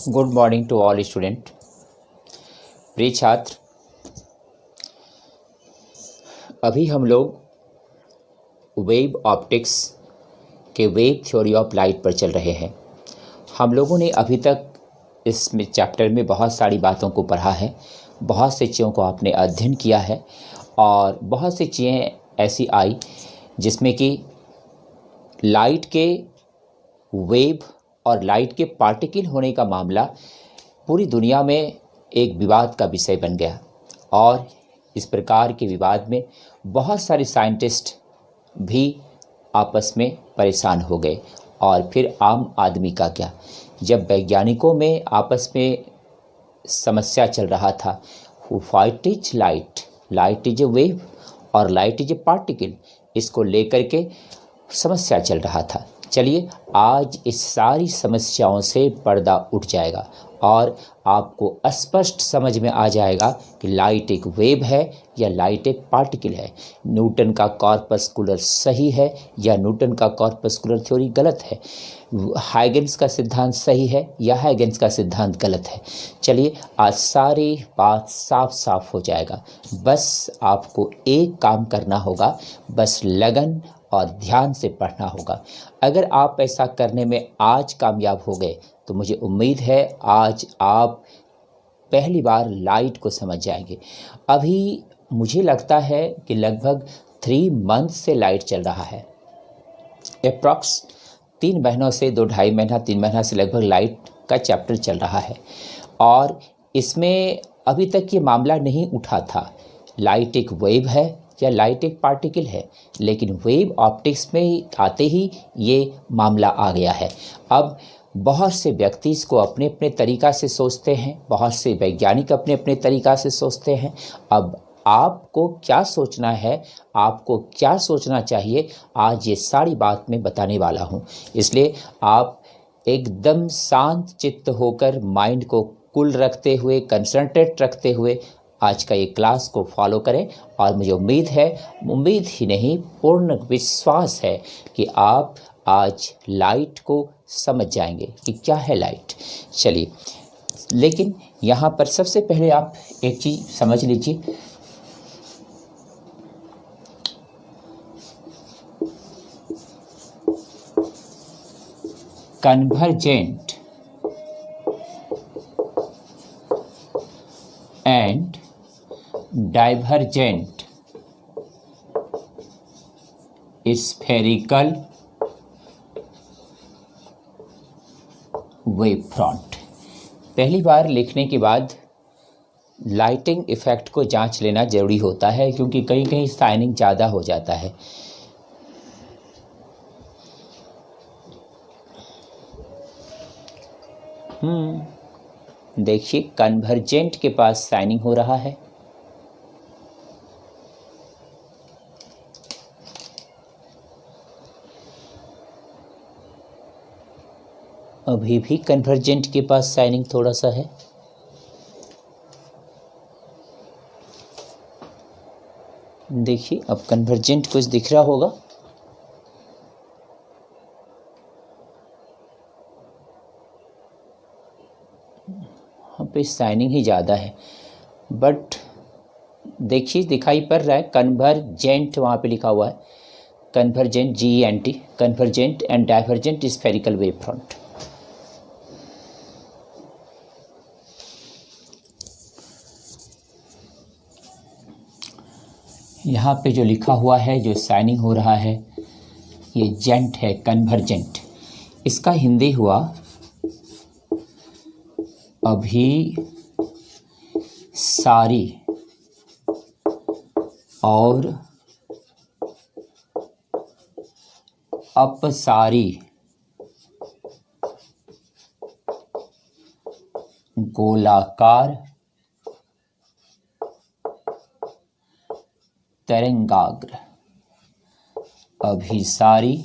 Good morning to all student. प्रिय छात्र, अभी हम लोग वेव ऑप्टिक्स के वेव थ्योरी ऑफ लाइट पर चल रहे हैं। हम लोगों ने अभी तक इस चैप्टर में बहुत सारी बातों को पढ़ा है, बहुत से चीज़ों को आपने अध्ययन किया है और बहुत सी चीज़ें ऐसी आई जिसमें कि लाइट के वेव और लाइट के पार्टिकल होने का मामला पूरी दुनिया में एक विवाद का विषय बन गया और इस प्रकार के विवाद में बहुत सारे साइंटिस्ट भी आपस में परेशान हो गए। और फिर आम आदमी का क्या, जब वैज्ञानिकों में आपस में समस्या चल रहा था, what is light, light is a wave और लाइट इज ए पार्टिकल, इसको लेकर के समस्या चल रहा था। चलिए आज इस सारी समस्याओं से पर्दा उठ जाएगा और आपको स्पष्ट समझ में आ जाएगा कि लाइट एक वेव है या लाइट एक पार्टिकल है, न्यूटन का कॉर्पस्कुलर सही है या न्यूटन का कॉर्पस्कुलर थ्योरी गलत है, हाइगेंस का सिद्धांत सही है या हाइगेंस का सिद्धांत गलत है। चलिए आज सारी बात साफ साफ हो जाएगा। बस आपको एक काम करना होगा, बस लगन और ध्यान से पढ़ना होगा। अगर आप ऐसा करने में आज कामयाब हो गए तो मुझे उम्मीद है आज आप पहली बार लाइट को समझ जाएंगे। अभी मुझे लगता है कि लगभग 3 मंथ से लाइट चल रहा है, अप्रॉक्स 3 महीनों से 2-2.5 महीना 3 महीना से लगभग लाइट का चैप्टर चल रहा है और इसमें अभी तक ये मामला नहीं उठा था लाइट एक वेव है या लाइट एक पार्टिकल है, लेकिन वेव ऑप्टिक्स में आते ही ये मामला आ गया है। अब बहुत से व्यक्ति इसको अपने अपने तरीक़ा से सोचते हैं, बहुत से वैज्ञानिक अपने अपने तरीक़ा से सोचते हैं। अब आपको क्या सोचना है, आपको क्या सोचना चाहिए, आज ये सारी बात मैं बताने वाला हूँ। इसलिए आप एकदम शांत चित्त होकर, माइंड को कूल रखते हुए, कंसंट्रेट रखते हुए आज का ये क्लास को फॉलो करें और मुझे उम्मीद है, उम्मीद ही नहीं पूर्ण विश्वास है कि आप आज लाइट को समझ जाएंगे कि क्या है लाइट। चलिए, लेकिन यहाँ पर सबसे पहले आप एक चीज़ समझ लीजिए, convergent and divergent spherical wave front. पहली बार लिखने के बाद लाइटिंग इफेक्ट को जांच लेना जरूरी होता है, क्योंकि कहीं कहीं शाइनिंग ज़्यादा हो जाता है। देखिए कन्वर्जेंट के पास शाइनिंग हो रहा है, अभी भी कन्वर्जेंट के पास शाइनिंग थोड़ा सा है। देखिए अब कन्वर्जेंट कुछ दिख रहा होगा, यहाँ पे शाइनिंग ही ज़्यादा है, बट देखिए दिखाई पड़ रहा है कन्वर्जेंट, वहाँ पे लिखा हुआ है convergent, GENT, convergent and divergent spherical wave front. यहाँ पे जो लिखा हुआ है, जो शाइनिंग हो रहा है, ये जेंट है, कन्वर्जेंट। इसका हिंदी हुआ अभी सारी और अपसारी गोलाकार तरंगाग्र, अभिसारी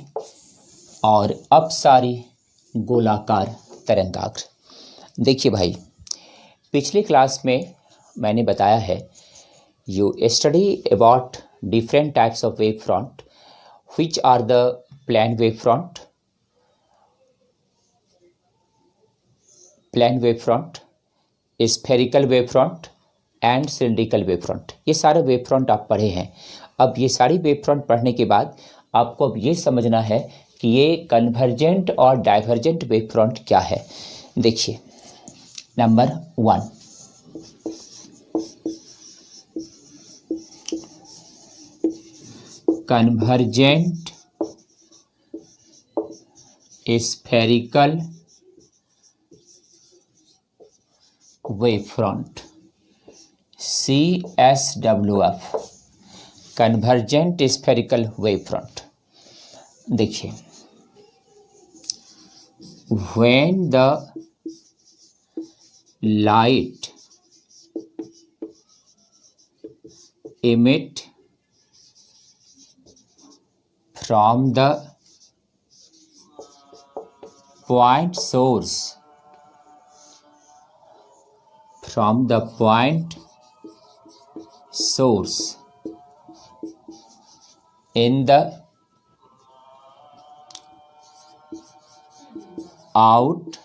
और अपसारी गोलाकार तरंगाग्र। देखिए भाई, पिछली क्लास में मैंने बताया है, you study about different types of wave front, which are the plane wave front, plane wave front, spherical wave front and cylindrical wave front. ये सारे वेव फ्रंट आप पढ़े हैं। अब ये सारी वेव फ्रंट पढ़ने के बाद आपको अब ये समझना है कि ये कन्वर्जेंट और डाइवर्जेंट वेव फ्रंट क्या है। देखिए, number 1, convergent spherical wave front, CSWF, convergent spherical wave front. देखिए, when the light emit from the point source, in the outside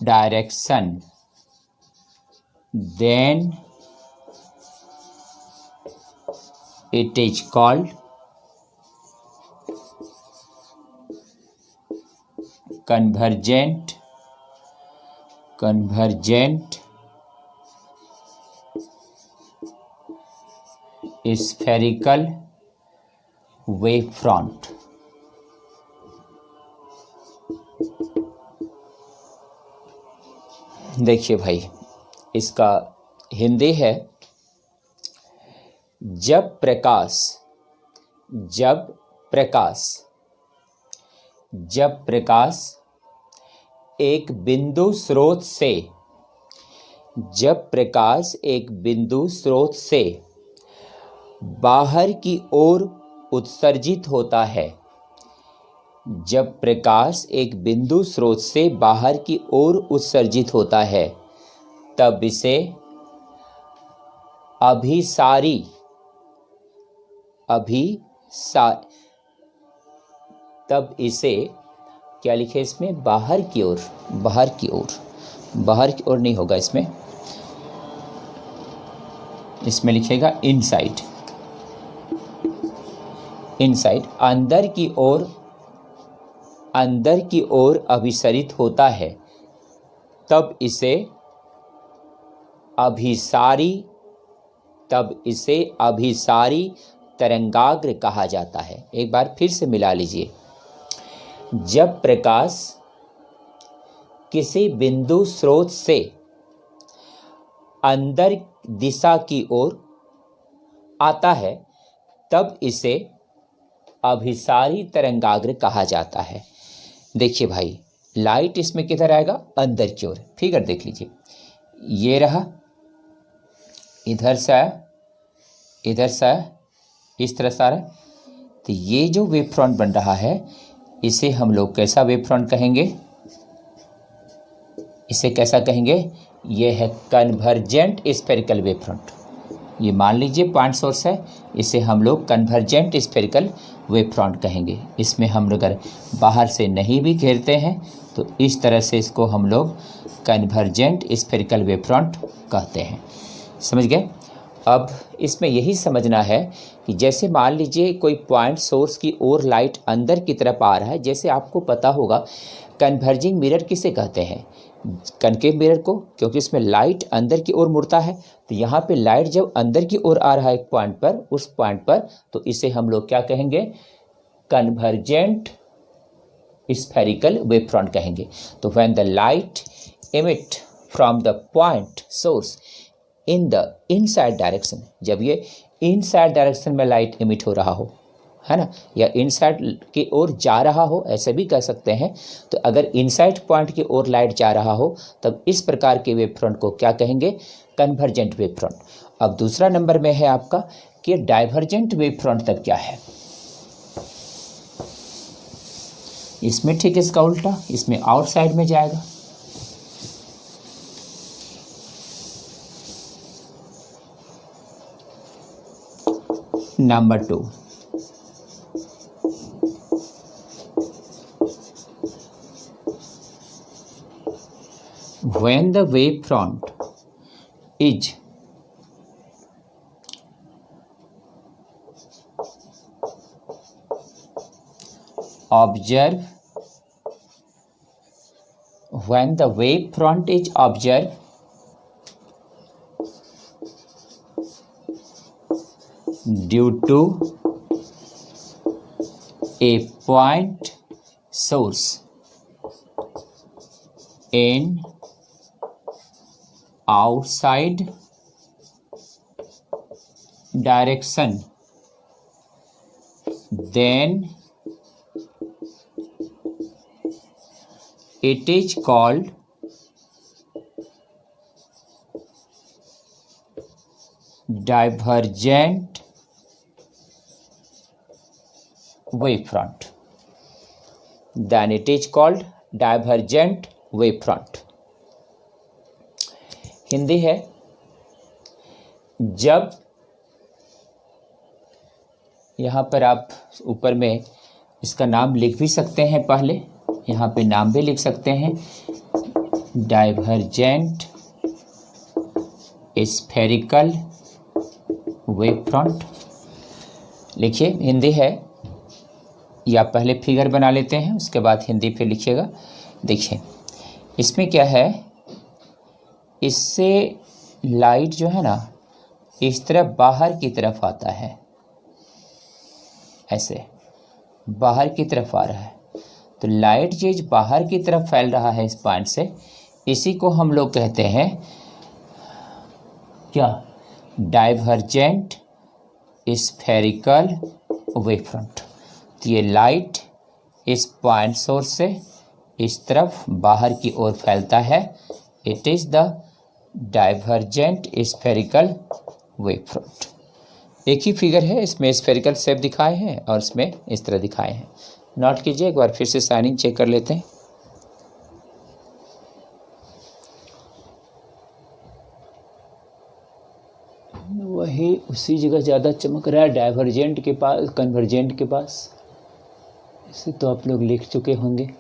direction, then it is called convergent spherical wave front। देखिए भाई, इसका हिंदी है, जब प्रकाश एक बिंदु स्रोत से बाहर की ओर उत्सर्जित होता है, जब प्रकाश एक बिंदु स्रोत से बाहर की ओर उत्सर्जित होता है, तब इसे क्या लिखे इसमें, बाहर की ओर नहीं होगा, इसमें लिखेगा इनसाइड, अंदर की ओर अभिसरित होता है, तब इसे अभिसारी तरंगाग्र कहा जाता है। एक बार फिर से मिला लीजिए, जब प्रकाश किसी बिंदु स्रोत से अंदर दिशा की ओर आता है, तब इसे अभिसारी तरंगाग्र कहा जाता है। देखिए भाई, लाइट इसमें किधर आएगा, अंदर की ओर। फिगर देख लीजिए, ये रहा, इधर से आया, इस तरह से आ रहा है। तो ये जो वेव फ्रंट बन रहा है, इसे हम लोग कैसा वेव फ्रंट कहेंगे, ये है कन्वर्जेंट स्फेरिकल वेव फ्रंट। ये मान लीजिए पॉइंट सोर्स है, इसे हम लोग कन्वर्जेंट स्फेरिकल वेव फ्रंट कहेंगे। इसमें हम लोग अगर बाहर से नहीं भी घेरते हैं तो इस तरह से इसको हम लोग कन्वर्जेंट स्फेरिकल वेव फ्रंट कहते हैं। समझ गए? अब इसमें यही समझना है कि जैसे मान लीजिए कोई पॉइंट सोर्स की ओर लाइट अंदर की तरफ आ रहा है, जैसे आपको पता होगा कन्वर्जिंग मिरर किसे कहते हैं, कनकेव मिरर को, क्योंकि इसमें लाइट अंदर की ओर मुड़ता है। तो यहाँ पे लाइट जब अंदर की ओर आ रहा है एक पॉइंट पर, उस पॉइंट पर, तो इसे हम लोग क्या कहेंगे, कन्वर्जेंट स्फेरिकल वेव फ्रंट कहेंगे। तो when the light emit from the point source in the inside direction, जब ये इनसाइड डायरेक्शन में लाइट एमिट हो रहा हो, है ना, या इनसाइड की ओर जा रहा हो, ऐसे भी कह सकते हैं। तो अगर इनसाइड पॉइंट की ओर लाइट जा रहा हो, तब इस प्रकार के वेव फ्रंट को क्या कहेंगे, कन्वर्जेंट वेव फ्रंट। अब दूसरा नंबर में है आपका कि डाइवर्जेंट वेव फ्रंट तब क्या है। इसमें ठीक इसका उल्टा, इसमें आउटसाइड में जाएगा। Number 2, when the wave front is observed, when the wave front is observed due to a point source in outside direction, then it is called divergent wavefront. Then it is called divergent wavefront. Hindi है, जब, यहाँ पर आप ऊपर में इसका नाम लिख भी सकते हैं, पहले यहाँ पे नाम भी लिख सकते हैं, डाइवर्जेंट स्फेरिकल वेवफ्रंट लिखिए। हिंदी है, या पहले फिगर बना लेते हैं, उसके बाद हिंदी पे लिखिएगा। देखिए इसमें क्या है, इससे लाइट जो है ना इस तरफ बाहर की तरफ आता है, ऐसे बाहर की तरफ आ रहा है। तो लाइट चीज बाहर की तरफ फैल रहा है इस पॉइंट से, इसी को हम लोग कहते हैं क्या, डाइवर्जेंट स्फेरिकल वेवफ्रंट। तो ये लाइट इस पॉइंट सोर्स से इस तरफ बाहर की ओर फैलता है, it is the divergent spherical wavefront. एक ही फिगर है, इसमें स्फेरिकल शेप दिखाए हैं और इसमें इस तरह दिखाए हैं। नोट कीजिए, एक बार फिर से साइनिंग चेक कर लेते हैं। वही उसी जगह ज़्यादा चमक रहा है, डाइवर्जेंट के पास, कन्वर्जेंट के पास। इसे तो आप लोग लिख चुके होंगे।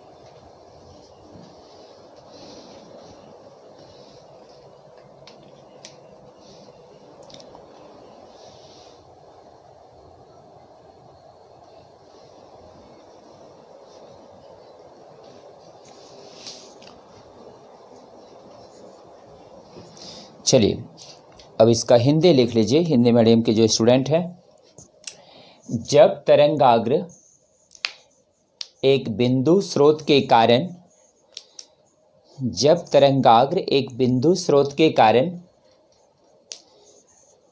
चलिए अब इसका हिंदी लिख लीजिए, हिंदी मीडियम के जो स्टूडेंट हैं। जब तरंगाग्र एक बिंदु स्रोत के कारण, जब तरंगाग्र एक बिंदु स्रोत के कारण,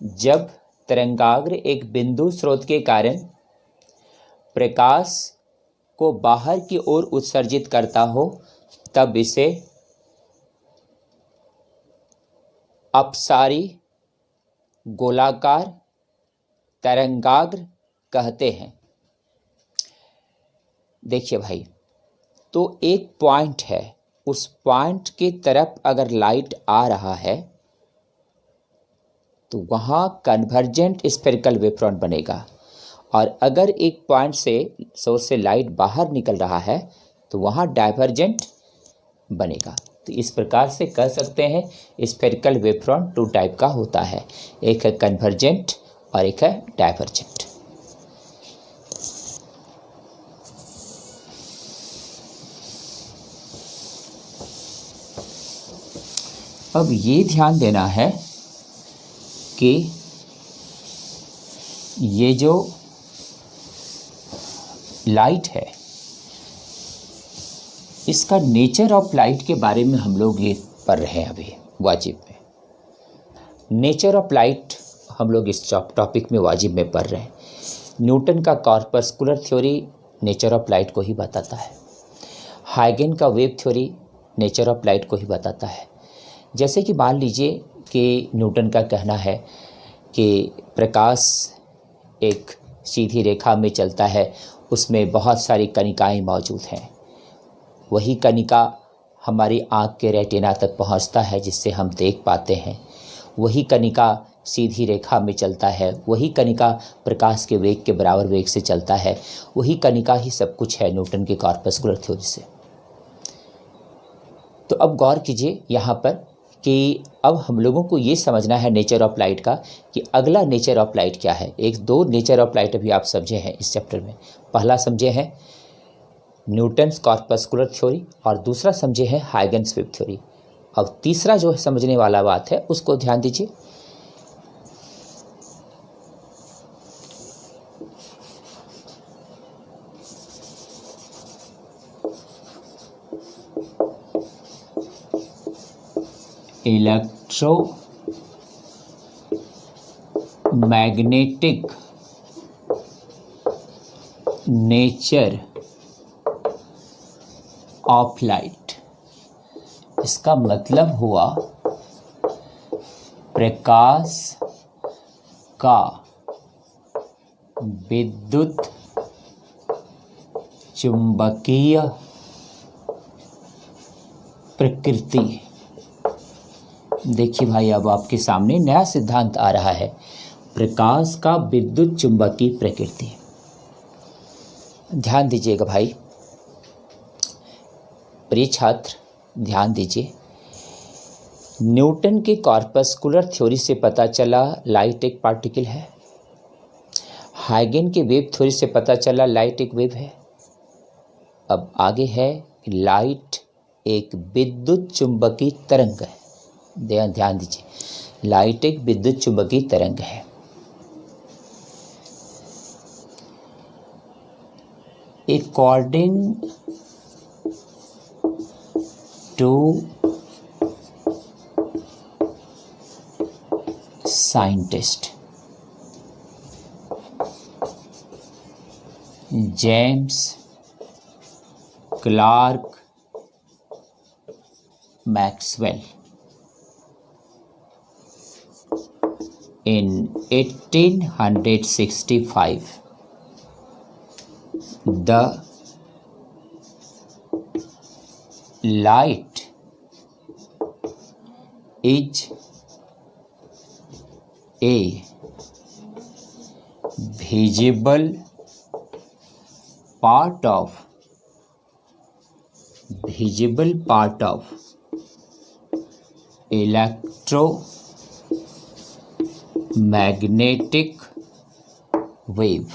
जब तरंगाग्र एक बिंदु स्रोत के कारण प्रकाश को बाहर की ओर उत्सर्जित करता हो, तब इसे अपसारी गोलाकार तरंगाग्र कहते हैं। देखिए भाई, तो एक पॉइंट है, उस पॉइंट की तरफ अगर लाइट आ रहा है तो वहाँ कन्वर्जेंट स्फेरिकल वेवफ्रंट बनेगा, और अगर एक पॉइंट से सोर्स से लाइट बाहर निकल रहा है तो वहाँ डाइवर्जेंट बनेगा। तो इस प्रकार से कह सकते हैं स्फेरिकल वेवफ्रंट टू टाइप का होता है, एक है कन्वर्जेंट और एक है डाइवर्जेंट। अब ये ध्यान देना है कि ये जो लाइट है, इसका नेचर ऑफ लाइट के बारे में हम लोग ये पढ़ रहे हैं अभी वाजिब में। नेचर ऑफ लाइट हम लोग इस टॉपिक में वाजिब में पढ़ रहे हैं। न्यूटन का corpuscular theory nature of light को ही बताता है। हाइगन का wave theory nature of light को ही बताता है। जैसे कि मान लीजिए कि न्यूटन का कहना है कि प्रकाश एक सीधी रेखा में चलता है, उसमें बहुत सारी कणिकाएं मौजूद हैं। वही कणिका हमारी आँख के रेटिना तक पहुँचता है, जिससे हम देख पाते हैं। वही कणिका सीधी रेखा में चलता है, वही कणिका प्रकाश के वेग के बराबर वेग से चलता है। वही कणिका ही सब कुछ है न्यूटन के कॉर्पस्कुलर थ्योरी से। तो अब गौर कीजिए यहाँ पर कि अब हम लोगों को ये समझना है नेचर ऑफ लाइट का कि अगला नेचर ऑफ लाइट क्या है। एक दो नेचर ऑफ लाइट अभी आप समझे हैं इस चैप्टर में। पहला समझे हैं न्यूटन्स कॉर्पस्कुलर थ्योरी और दूसरा समझे हैं हाइगन्स वेव थ्योरी। अब तीसरा जो समझने वाला बात है उसको ध्यान दीजिए। Electromagnetic nature of light. इसका मतलब हुआ प्रकाश का विद्युत चुंबकीय प्रकृति। देखिए भाई, अब आपके सामने नया सिद्धांत आ रहा है, प्रकाश का विद्युत चुंबकीय प्रकृति। ध्यान दीजिएगा भाई, प्रिय छात्र ध्यान दीजिए। न्यूटन के कॉर्पस्कुलर थ्योरी से पता चला लाइट एक पार्टिकल है। हाइगन के वेव थ्योरी से पता चला लाइट एक वेव है। अब आगे है कि लाइट एक विद्युत चुंबकीय तरंग है। ध्यान दीजिए, लाइट एक विद्युत चुंबकीय तरंग है। According to scientist James Clerk Maxwell in 1865, the light is a visible part of electromagnetic wave।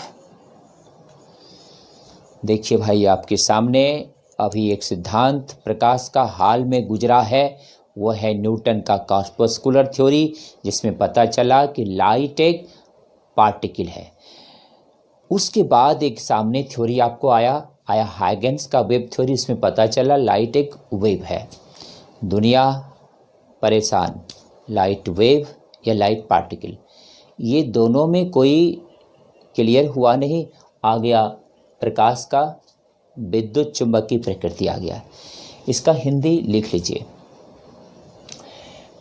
देखिए भाई, आपके सामने अभी एक सिद्धांत प्रकाश का हाल में गुजरा है, वो है न्यूटन का कॉर्पस्कुलर थ्योरी, जिसमें पता चला कि लाइट एक पार्टिकल है। उसके बाद एक सामने थ्योरी आपको आया हाइगन्स का वेव थ्योरी। इसमें पता चला लाइट एक वेव है। दुनिया परेशान, लाइट वेव या लाइट पार्टिकल, ये दोनों में कोई क्लियर हुआ नहीं। आ गया प्रकाश का विद्युत चुंबकीय प्रकृति आ गया। इसका हिंदी लिख लीजिए।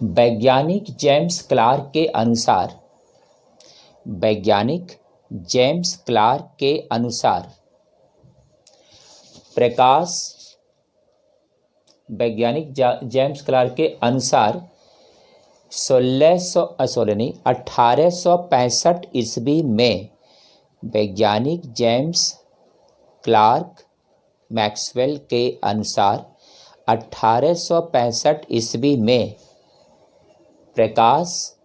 वैज्ञानिक जेम्स क्लार्क के अनुसार प्रकाश 1865 ईस्वी में वैज्ञानिक जेम्स क्लार्क मैक्सवेल के अनुसार 1865 ईस्वी में प्रकाश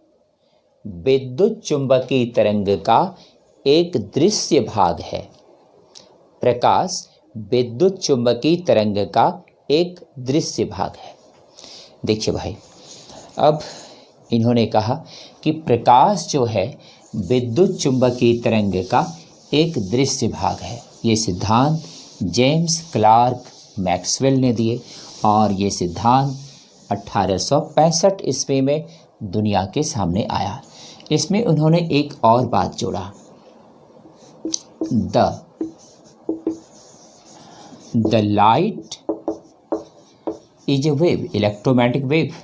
विद्युत चुंबकीय तरंग का एक दृश्य भाग है। प्रकाश विद्युत चुंबकीय तरंग का एक दृश्य भाग है। देखिए भाई, अब इन्होंने कहा कि प्रकाश जो है विद्युत चुंबकीय तरंग का एक दृश्य भाग है। ये सिद्धांत जेम्स क्लार्क मैक्सवेल ने दिए और ये सिद्धांत 1865 ईस्वी में दुनिया के सामने आया। इसमें उन्होंने एक और बात जोड़ा, the light is a wave, electromagnetic wave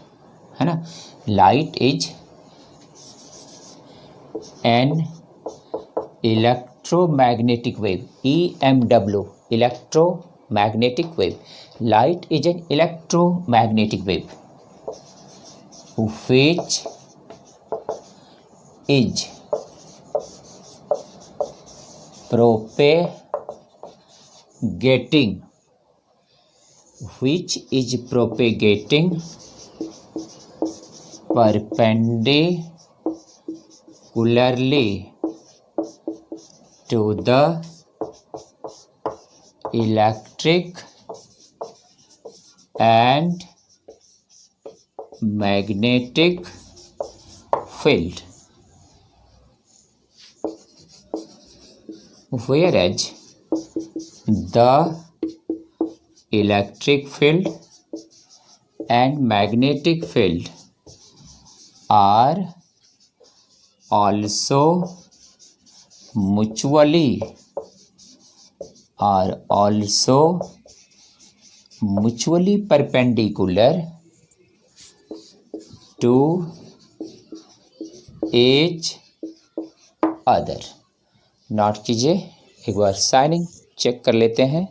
है ना। Light is an electromagnetic wave, EMW, electromagnetic wave. Light is an electromagnetic wave which is propagating which is propagating perpendicularly to the electric and magnetic field, whereas the electric field and magnetic field are also mutually perpendicular to each other। Note कीजिए, एक बार signing check कर लेते हैं।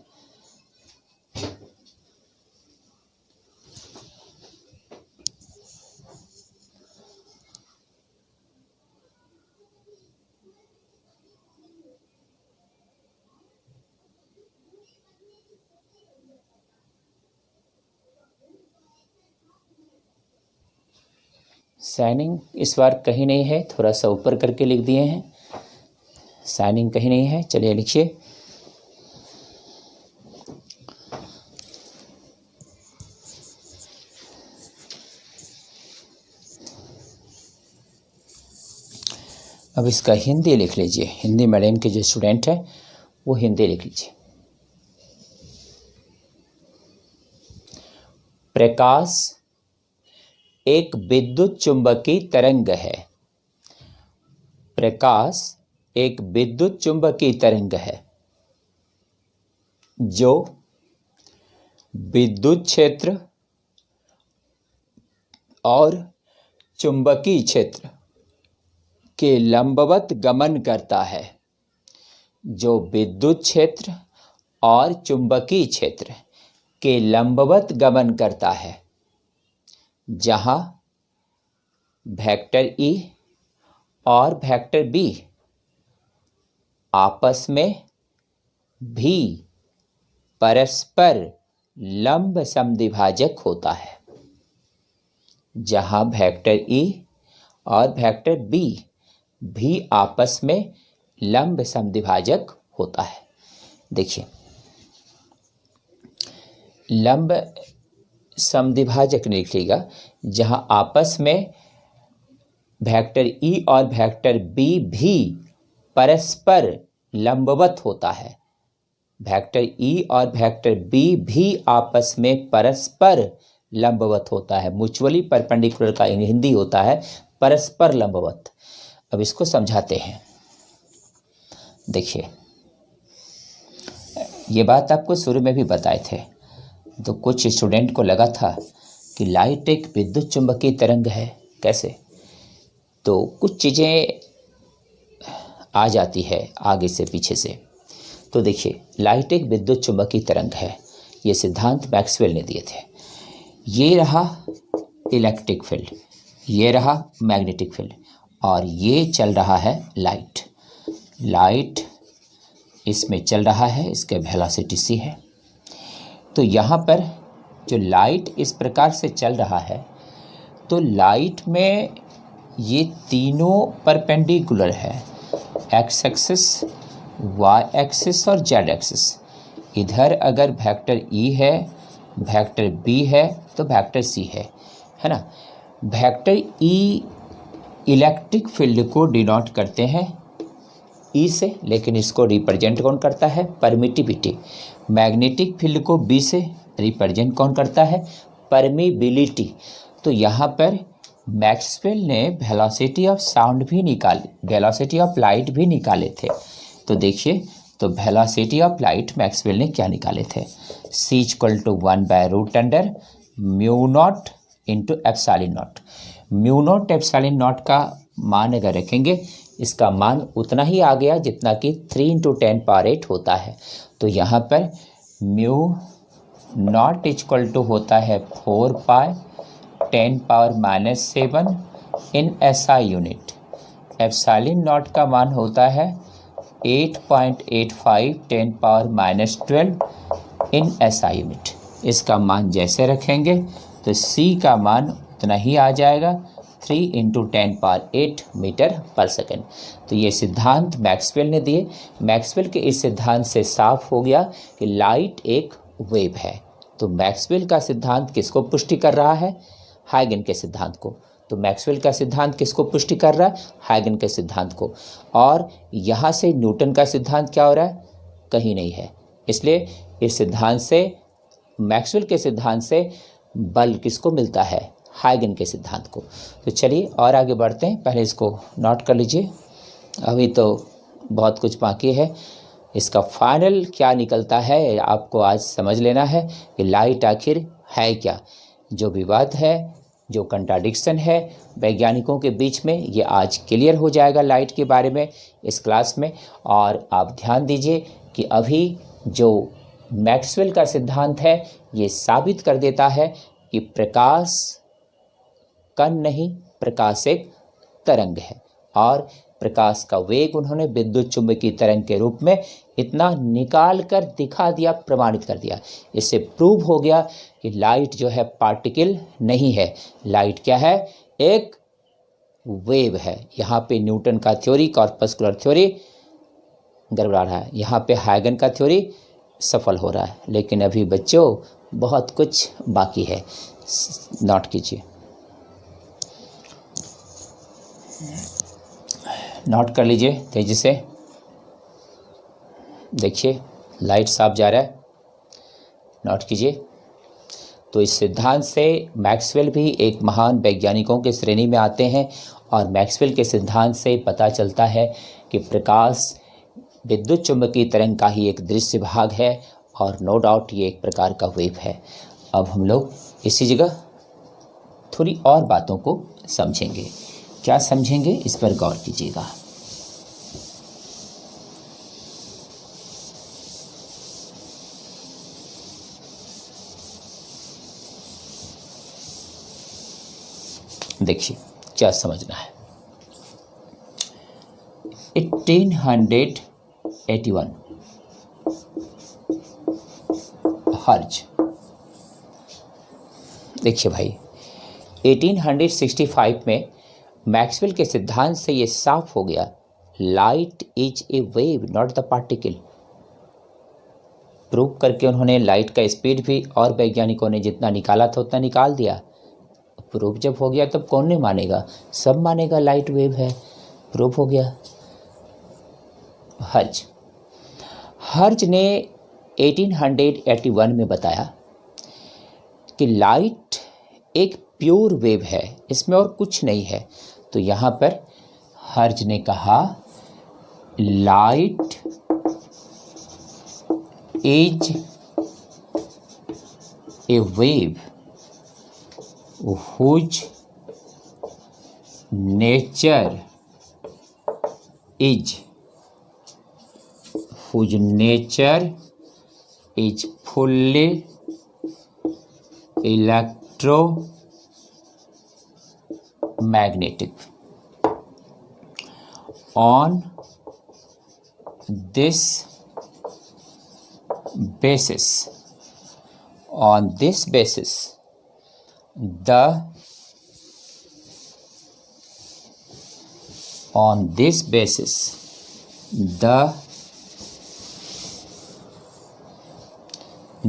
Signing इस बार कहीं नहीं है, थोड़ा सा ऊपर करके लिख दिए हैं। साइनिंग कहीं नहीं है, चलिए लिखिए। अब इसका हिंदी लिख लीजिए। हिंदी मीडियम के जो स्टूडेंट हैं वो हिंदी लिख लीजिए। प्रकाश एक विद्युत चुंबकीय तरंग है। प्रकाश एक विद्युत चुंबकीय तरंग है जो विद्युत क्षेत्र और चुंबकीय क्षेत्र के लंबवत गमन करता है। जो विद्युत क्षेत्र और चुंबकीय क्षेत्र के लंबवत गमन करता है, जहां वेक्टर ई और वेक्टर बी आपस में भी परस्पर लंब समद्विभाजक होता है। जहां वेक्टर ई और वेक्टर बी भी आपस में लंब समद्विभाजक होता है। देखिए, लंब समद्विभाजक लिखिएगा जहां आपस में वेक्टर ई और वेक्टर बी भी परस्पर लंबवत होता है। वेक्टर ई और वेक्टर बी भी आपस में परस्पर लंबवत होता है। म्यूचुअली परपेंडिकुलर का हिंदी होता है परस्पर लंबवत। अब इसको समझाते हैं। देखिए, ये बात आपको शुरू में भी बताए थे, तो कुछ स्टूडेंट को लगा था कि लाइट एक विद्युत चुंबकीय तरंग है। कैसे? तो कुछ चीज़ें आ जाती है आगे से पीछे से। तो देखिए, लाइट एक विद्युत चुंबकीय तरंग है, ये सिद्धांत मैक्सवेल ने दिए थे। ये रहा इलेक्ट्रिक फील्ड, ये रहा मैग्नेटिक फील्ड, और ये चल रहा है लाइट। लाइट इसमें चल रहा है, इसके वेलोसिटी c है। तो यहाँ पर जो लाइट इस प्रकार से चल रहा है, तो लाइट में ये तीनों परपेंडिकुलर है, एक्स एक्सिस, वाई एक्सिस और जेड एक्सिस। इधर अगर वेक्टर ई है, वेक्टर बी है, तो वेक्टर सी है ना। वेक्टर ई इलेक्ट्रिक फील्ड को डिनोट करते हैं ई से, लेकिन इसको रिप्रेजेंट कौन करता है? परमिटिविटी। मैग्नेटिक फील्ड को बी से रिप्रेजेंट कौन करता है? परमिबिलिटी। तो यहाँ पर मैक्सवेल ने वेलोसिटी ऑफ साउंड भी निकाली, वेलोसिटी ऑफ लाइट भी निकाले थे। तो देखिए, तो वेलोसिटी ऑफ लाइट मैक्सवेल ने क्या निकाले थे? c = 1/√* mu naught into epsilon not. Mu naught epsilon not का मान अगर रखेंगे, इसका मान उतना ही आ गया जितना कि 3 × 10⁸ होता है। तो यहाँ पर म्यू नॉट = होता है 4π10⁻⁻7 इन SI यूनिट। एप्सिलॉन नॉट का मान होता है 8.85 10⁻12 इन SI यूनिट। इसका मान जैसे रखेंगे तो c का मान उतना ही आ जाएगा, 3 × 10⁸ मीटर पर सेकेंड। तो ये सिद्धांत मैक्सवेल ने दिए। मैक्सवेल के इस सिद्धांत से साफ हो गया कि लाइट एक वेव है। तो मैक्सवेल का सिद्धांत किसको पुष्टि कर रहा है? हाइगन के सिद्धांत को। तो मैक्सवेल का सिद्धांत किसको पुष्टि कर रहा है? हाइगन के सिद्धांत को। और यहाँ से न्यूटन का सिद्धांत क्या हो रहा है? कहीं नहीं है। इसलिए इस सिद्धांत से, मैक्सवेल के सिद्धांत से बल किसको मिलता है? हाइगन के सिद्धांत को। तो चलिए और आगे बढ़ते हैं। पहले इसको नोट कर लीजिए, अभी तो बहुत कुछ बाकी है। इसका फाइनल क्या निकलता है आपको आज समझ लेना है कि लाइट आखिर है क्या। जो विवाद है, जो कंट्राडिक्शन है वैज्ञानिकों के बीच में, ये आज क्लियर हो जाएगा लाइट के बारे में इस क्लास में। और आप ध्यान दीजिए कि अभी जो मैक्सवेल का सिद्धांत है ये साबित कर देता है कि प्रकाश कण नहीं, प्रकाश एक तरंग है। और प्रकाश का वेग उन्होंने विद्युत चुंबकीय तरंग के रूप में इतना निकाल कर दिखा दिया, प्रमाणित कर दिया। इससे प्रूव हो गया कि लाइट जो है पार्टिकल नहीं है, लाइट क्या है? एक वेव है। यहाँ पे न्यूटन का थ्योरी, कॉर्पस्कुलर थ्योरी गड़बड़ा रहा है, यहाँ पे हाइगन का थ्योरी सफल हो रहा है। लेकिन अभी बच्चों बहुत कुछ बाकी है, नोट कीजिए, नोट कर लीजिए तेजी से। देखिए लाइट साफ जा रहा है, नोट कीजिए। तो इस सिद्धांत से मैक्सवेल भी एक महान वैज्ञानिकों के श्रेणी में आते हैं। और मैक्सवेल के सिद्धांत से पता चलता है कि प्रकाश विद्युत चुंबकीय तरंग का ही एक दृश्य भाग है और नो डाउट ये एक प्रकार का वेव है। अब हम लोग इसी जगह थोड़ी और बातों को समझेंगे। क्या समझेंगे, इस पर गौर कीजिएगा। देखिए क्या समझना है। 1881 हर्ज। देखिए भाई 1865 में मैक्सवेल के सिद्धांत से ये साफ हो गया, light is a wave not the particle. Prove करके उन्होंने लाइट का स्पीड भी और वैज्ञानिकों ने जितना निकाला था उतना निकाल दिया। प्रूफ जब हो गया तब कौन नहीं मानेगा? सब मानेगा लाइट वेव है, प्रूफ हो गया। हर्ज ने 1881 में बताया कि लाइट एक प्योर वेव है, इसमें और कुछ नहीं है। तो यहाँ पर हर्ज ने कहा light is a wave whose nature is fully electromagnetic. On this basis,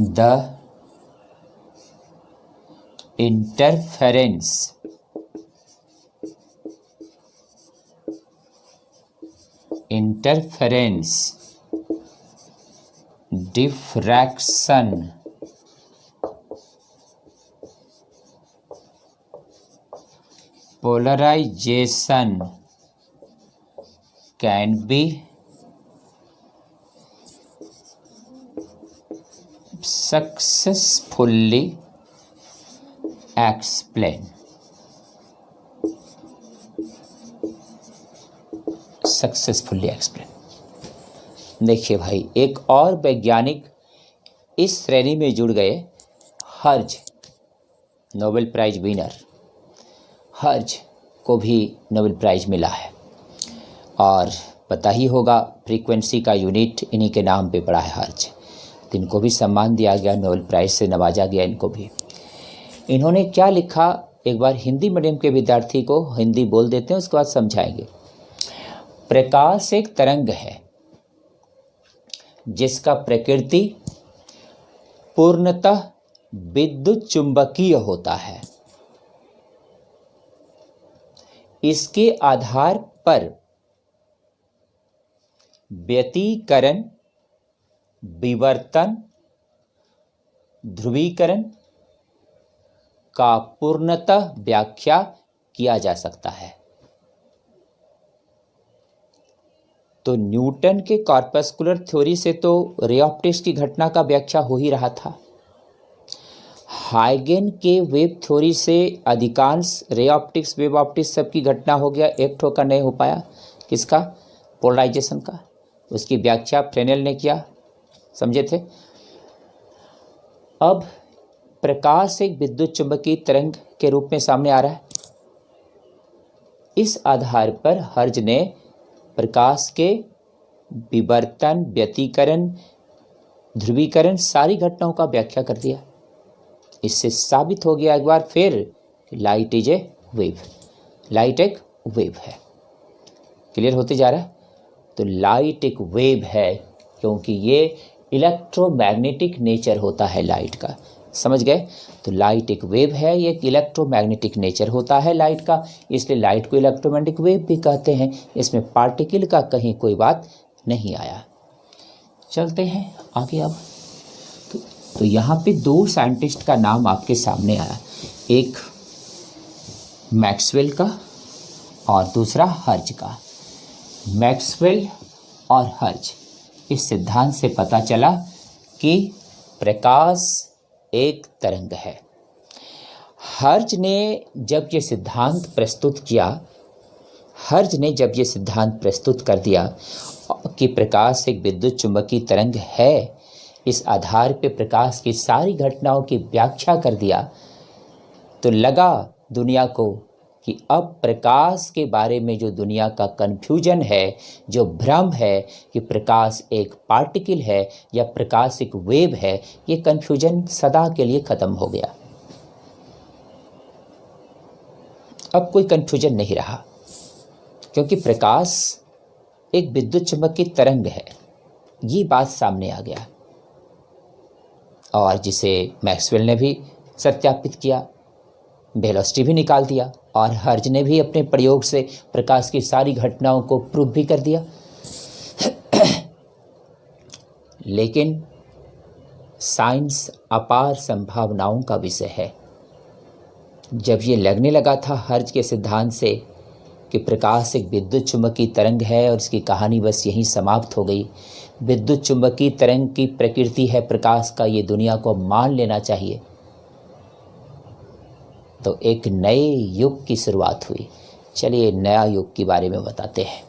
the interference diffraction polarization can be successfully explained. देखिए भाई एक और वैज्ञानिक इस श्रेणी में जुड़ गए, हर्ज, नोबेल प्राइज विनर। हर्ज को भी नोबेल प्राइज मिला है और पता ही होगा फ्रीक्वेंसी का यूनिट इन्हीं के नाम पे पड़ा है, हर्ज। तो इनको भी सम्मान दिया गया, नोबेल प्राइज़ से नवाजा गया इनको भी। इन्होंने क्या लिखा, एक बार हिंदी मीडियम के विद्यार्थी को हिंदी बोल देते हैं, उसके बाद समझाएंगे। प्रकाश एक तरंग है जिसका प्रकृति पूर्णतः विद्युत चुंबकीय होता है। इसके आधार पर व्यतिकरण, विवर्तन, ध्रुवीकरण का पूर्णतः व्याख्या किया जा सकता है। तो न्यूटन के कॉर्पस्कुलर थ्योरी से तो रे ऑप्टिक्स की घटना का व्याख्या हो ही रहा था। हाइगन के वेव थ्योरी से अधिकांश रे ऑप्टिक्स, वेव ऑप्टिक्स सबकी घटना हो गया, एक ठोकर नहीं हो पाया। किसका? पोलराइजेशन का। उसकी व्याख्या फ्रेनेल ने किया, समझे थे। अब प्रकाश एक विद्युत चुंबकीय तरंग के रूप में सामने आ रहा है। इस आधार पर हर्ज ने प्रकाश के विवर्तन, व्यतिकरण, ध्रुवीकरण सारी घटनाओं का व्याख्या कर दिया। इससे साबित हो गया एक बार फिर light is a wave, light एक वेव है। क्लियर होते जा रहा है। तो लाइट एक वेव है क्योंकि ये इलेक्ट्रोमैग्नेटिक नेचर होता है लाइट का, समझ गए। तो लाइट एक वेव है, ये एक इलेक्ट्रोमैग्नेटिक नेचर होता है लाइट का, इसलिए लाइट को इलेक्ट्रोमैग्नेटिक वेव भी कहते हैं। इसमें पार्टिकल का कहीं कोई बात नहीं आया। चलते हैं आगे। अब तो यहाँ पे दो साइंटिस्ट का नाम आपके सामने आया, एक मैक्सवेल का और दूसरा हर्ज का। मैक्सवेल और हर्ज, इस सिद्धांत से पता चला कि प्रकाश एक तरंग है। हर्ज ने जब ये सिद्धांत प्रस्तुत कर दिया कि प्रकाश एक विद्युत चुंबकीय तरंग है, इस आधार पे प्रकाश की सारी घटनाओं की व्याख्या कर दिया, तो लगा दुनिया को कि अब प्रकाश के बारे में जो दुनिया का कन्फ्यूजन है, जो भ्रम है कि प्रकाश एक पार्टिकल है या प्रकाश एक वेव है, ये कन्फ्यूजन सदा के लिए खत्म हो गया। अब कोई कन्फ्यूजन नहीं रहा क्योंकि प्रकाश एक विद्युत चुंबकीय तरंग है, ये बात सामने आ गया। और जिसे मैक्सवेल ने भी सत्यापित किया, वेलोसिटी भी निकाल दिया, और हर्ज ने भी अपने प्रयोग से प्रकाश की सारी घटनाओं को प्रूव भी कर दिया। लेकिन साइंस अपार संभावनाओं का विषय है। जब ये लगने लगा था हर्ज के सिद्धांत से कि प्रकाश एक विद्युत चुंबकीय तरंग है और इसकी कहानी बस यहीं समाप्त हो गई, विद्युत चुंबकीय तरंग की प्रकृति है प्रकाश का, ये दुनिया को मान लेना चाहिए, तो एक नए युग की शुरुआत हुई। चलिए नया युग के बारे में बताते हैं।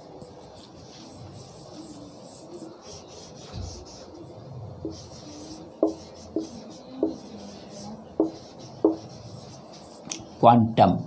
क्वांटम